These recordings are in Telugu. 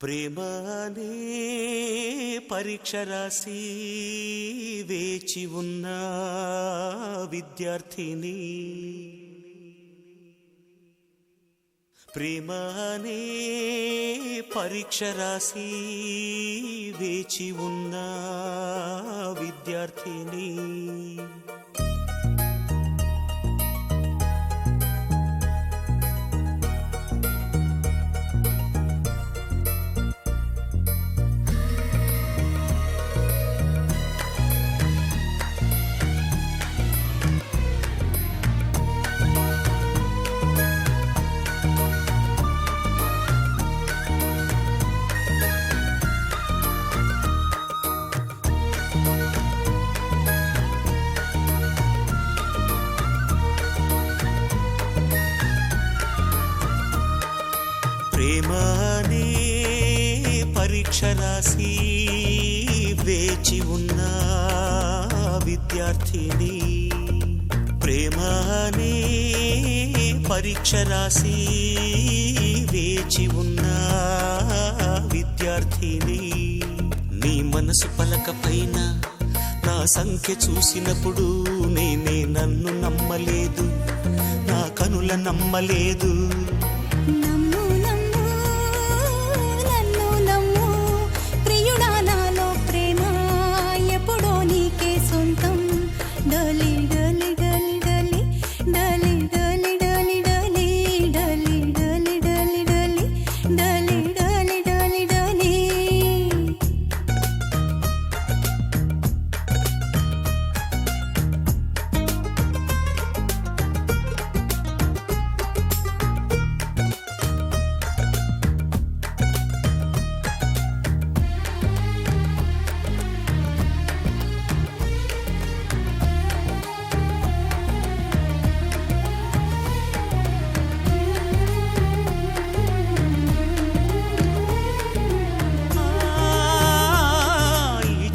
ప్రేమ అనే పరీక్ష రాసి వేచి ఉన్న విద్యార్థిని, ప్రేమ అనే పరీక్ష రాసి వేచి ఉన్న విద్యార్థిని, ప్రేమ అనే పరీక్ష రాసి వేచి ఉన్న విద్యార్థిని, ప్రేమ అనే పరీక్ష రాసి వేచి ఉన్న విద్యార్థిని. నీ మనసు పలక పైన నా సంఖ్య చూసినప్పుడు నేనే నన్ను నమ్మలేదు, నా కనుల నమ్మలేదు.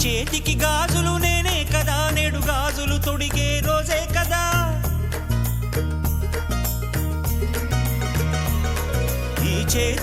చేతికి గాజులు నేనే కదా, నేడు గాజులు తొడిగే రోజే కదా. ఈ